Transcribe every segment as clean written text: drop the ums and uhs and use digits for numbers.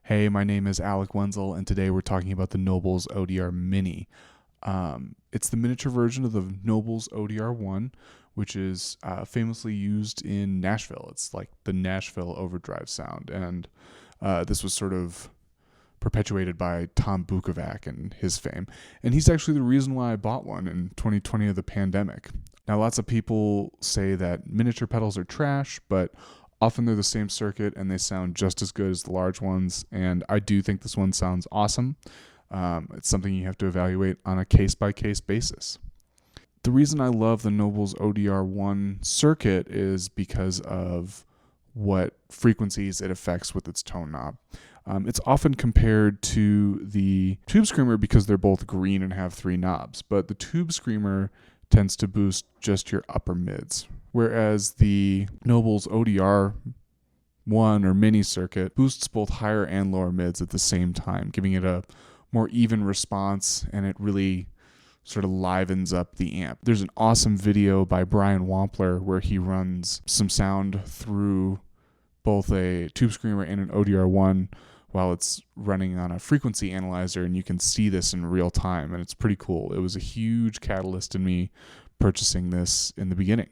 Hey, my name is Alec Wenzel, and today we're talking about the Nobels ODR Mini. It's the miniature version of the Nobels ODR 1, which is famously used in Nashville. It's like the Nashville Overdrive sound, and this was sort of perpetuated by Tom Bukovac and his fame. And he's actually the reason why I bought one in 2020 of the pandemic. Now, lots of people say that miniature pedals are trash, but often they're the same circuit and they sound just as good as the large ones. And I do think this one sounds awesome. It's something you have to evaluate on a case-by-case basis. The reason I love the Nobels ODR 1 circuit is because of what frequencies it affects with its tone knob. It's often compared to the Tube Screamer because they're both green and have 3 knobs, but the Tube Screamer tends to boost just your upper mids, whereas the Nobels ODR 1 or mini circuit boosts both higher and lower mids at the same time, giving it a more even response, and it really sort of livens up the amp. There's an awesome video by Brian Wampler where he runs some sound through both a Tube Screamer and an ODR 1 while it's running on a frequency analyzer, and you can see this in real time, and it's pretty cool. It was a huge catalyst in me purchasing this in the beginning.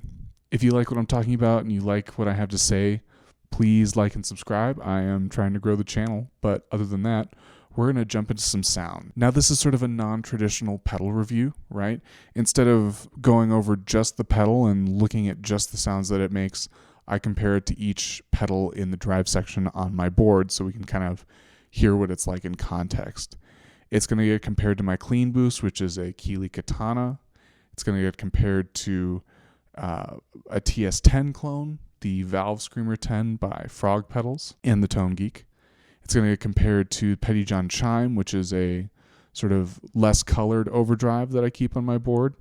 If you like what I'm talking about and you like what I have to say, please like and subscribe. I am trying to grow the channel, but other than that, we're going to jump into some sound. Now, this is sort of a non-traditional pedal review, right? Instead of going over just the pedal and looking at just the sounds that it makes, I compare it to each pedal in the drive section on my board so we can kind of hear what it's like in context. It's going to get compared to my Clean Boost, which is a Keeley Katana. It's going to get compared to a TS10 clone, the Valve Screamer 10 by Frog Pedals, and the Tone Geek. It's going to get compared to Pettyjohn Chime, which is a sort of less colored overdrive that I keep on my board.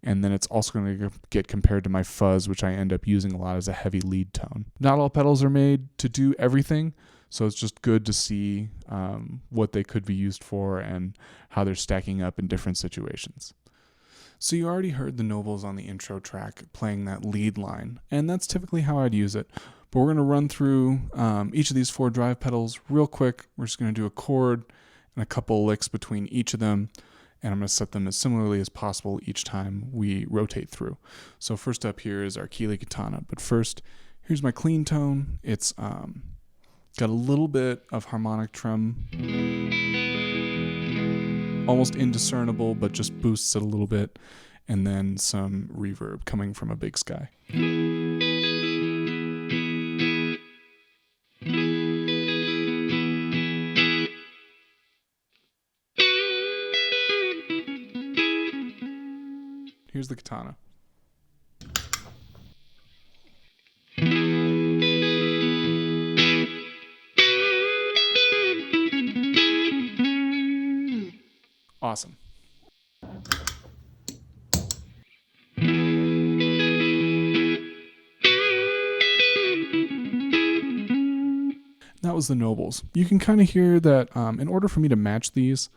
And then it's also going to get compared to my Fuzz, which I end up using a lot as a heavy lead tone. Not all pedals are made to do everything, so it's just good to see what they could be used for and how they're stacking up in different situations. So you already heard the Nobels on the intro track playing that lead line, and that's typically how I'd use it. But we're going to run through each of these 4 drive pedals real quick. We're just going to do a chord and a couple licks between each of them, and I'm going to set them as similarly as possible each time we rotate through. So first up here is our Keeley Katana, but first, here's my clean tone. It's got a little bit of harmonic trem, almost indiscernible, but just boosts it a little bit, and then some reverb coming from a big sky. Here's the Katana. Awesome. That was the Nobels. You can kind of hear that in order for me to match these,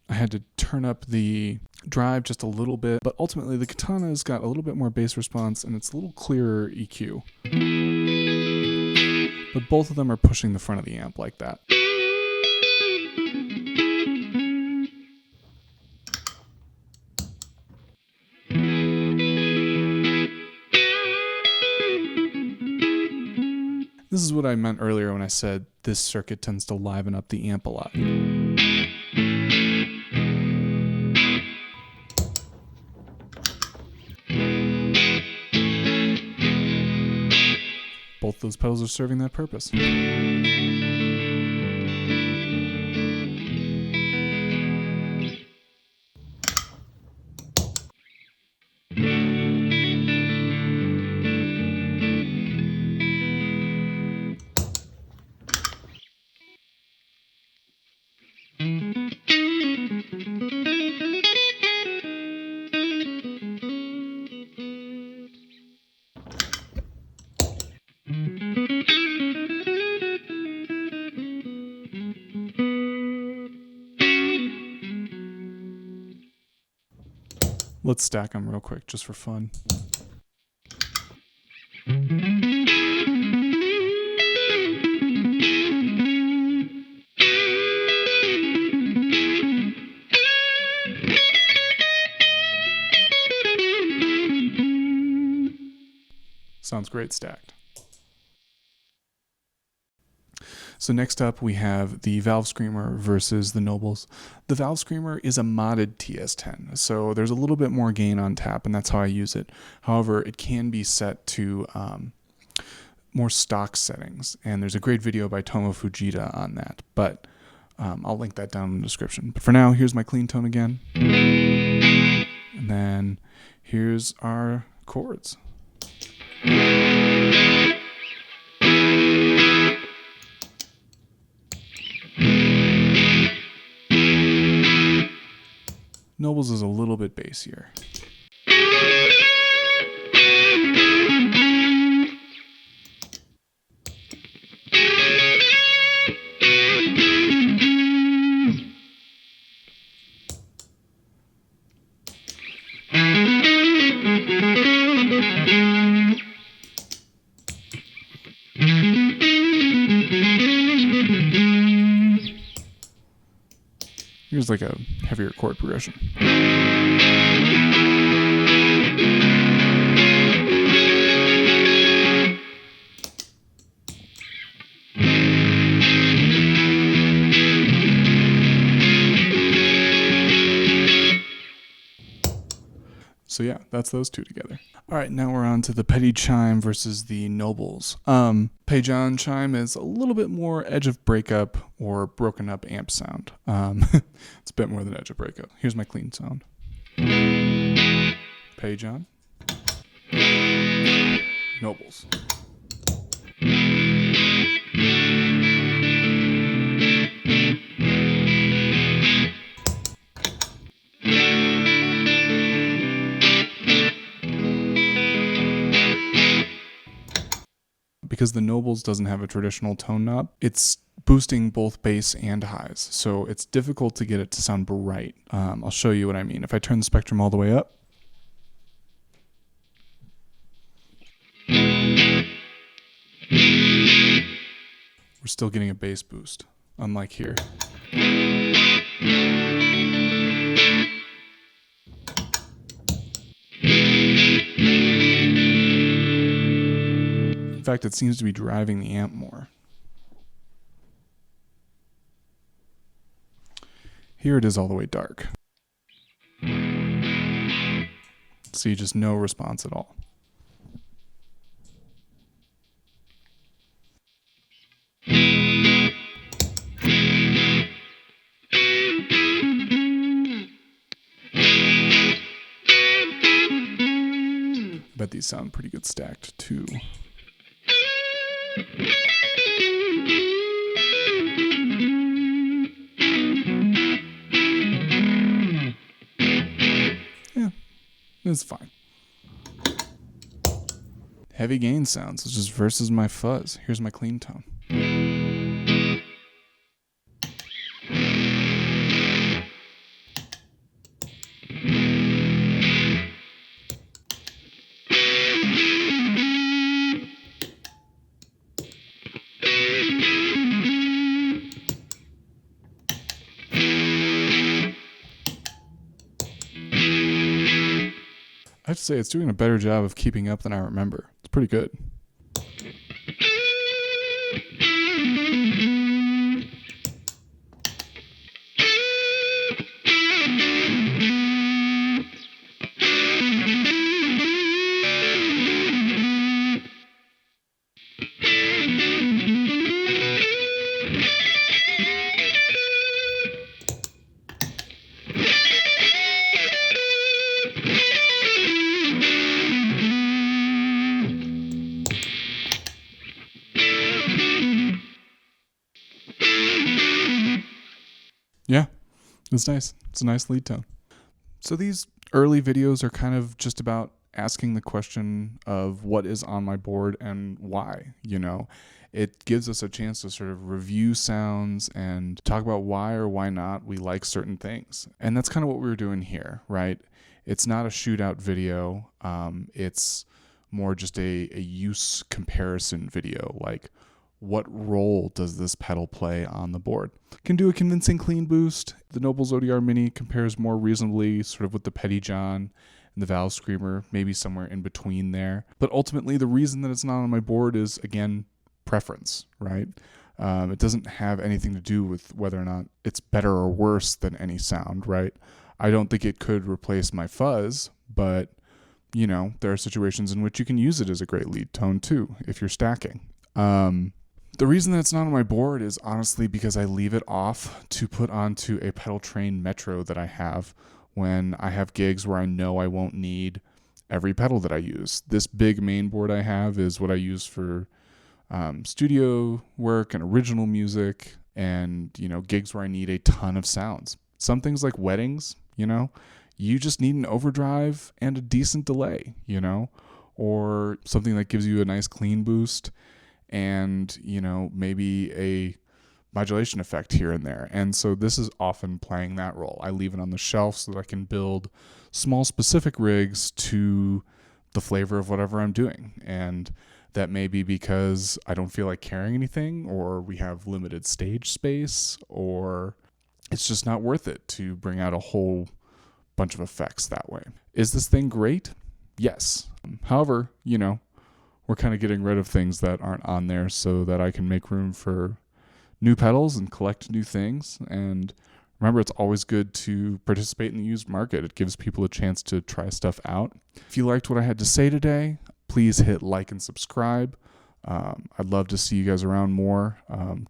I had to turn up the drive just a little bit, but ultimately the Katana's got a little bit more bass response and it's a little clearer EQ. But both of them are pushing the front of the amp like that. This is what I meant earlier when I said this circuit tends to liven up the amp a lot. Both those pedals are serving that purpose. Let's stack them real quick just for fun. Sounds great stacked. So next up we have the Valve Screamer versus the Nobles. The Valve Screamer is a modded TS10, so there's a little bit more gain on tap, and that's how I use it. However, it can be set to more stock settings, and there's a great video by Tomo Fujita on that, but I'll link that down in the description. But for now, here's my clean tone again, and then here's our chords. Nobles is a little bit bassier. Here's like a heavier chord progression. So yeah, that's those two together. All right, now we're on to the Petty Chime versus the Nobles. Pettyjohn Chime is a little bit more edge of breakup or broken up amp sound. It's a bit more than edge of breakup. Here's my clean sound. Pettyjohn. Nobles. Because the Nobles doesn't have a traditional tone knob, it's boosting both bass and highs, so it's difficult to get it to sound bright. I'll show you what I mean. If I turn the spectrum all the way up, we're still getting a bass boost, unlike here. In fact, it seems to be driving the amp more. Here it is all the way dark. See, just no response at all. Bet these sound pretty good stacked too. Yeah, it's fine. Heavy gain sounds, it's just versus my fuzz. Here's my clean tone. I have to say, it's doing a better job of keeping up than I remember. It's pretty good. Yeah, it's nice. It's a nice lead tone. So these early videos are kind of just about asking the question of what is on my board and why, you know. It gives us a chance to sort of review sounds and talk about why or why not we like certain things. And that's kind of what we were doing here, right? It's not a shootout video. It's more just a use comparison video, like what role does this pedal play on the board? Can do a convincing clean boost. The Nobels ODR Mini compares more reasonably sort of with the Pettyjohn. and the valve screamer, maybe somewhere in between there. But ultimately, the reason that it's not on my board is, again, preference, right? It doesn't have anything to do with whether or not it's better or worse than any sound, right? I don't think it could replace my fuzz, but, you know, there are situations in which you can use it as a great lead tone too, if you're stacking. The reason that it's not on my board is honestly because I leave it off to put onto a pedal train Metro that I have when I have gigs where I know I won't need every pedal that I use. This big main board I have is what I use for studio work and original music and, you know, gigs where I need a ton of sounds. Some things like weddings, you know, you just need an overdrive and a decent delay, you know, or something that gives you a nice clean boost and, you know, maybe a modulation effect here and there. And so this is often playing that role. I leave it on the shelf so that I can build small specific rigs to the flavor of whatever I'm doing. And that may be because I don't feel like carrying anything, or we have limited stage space, or it's just not worth it to bring out a whole bunch of effects that way. Is this thing great? Yes. However, you know, we're kind of getting rid of things that aren't on there so that I can make room for new pedals and collect new things. And remember, it's always good to participate in the used market. It gives people a chance to try stuff out. If you liked what I had to say today, please hit like and subscribe. I'd love to see you guys around more.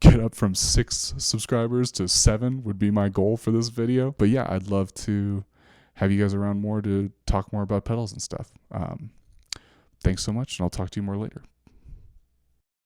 Get up from 6 subscribers to 7 would be my goal for this video. But yeah, I'd love to have you guys around more to talk more about pedals and stuff. Thanks so much, and I'll talk to you more later.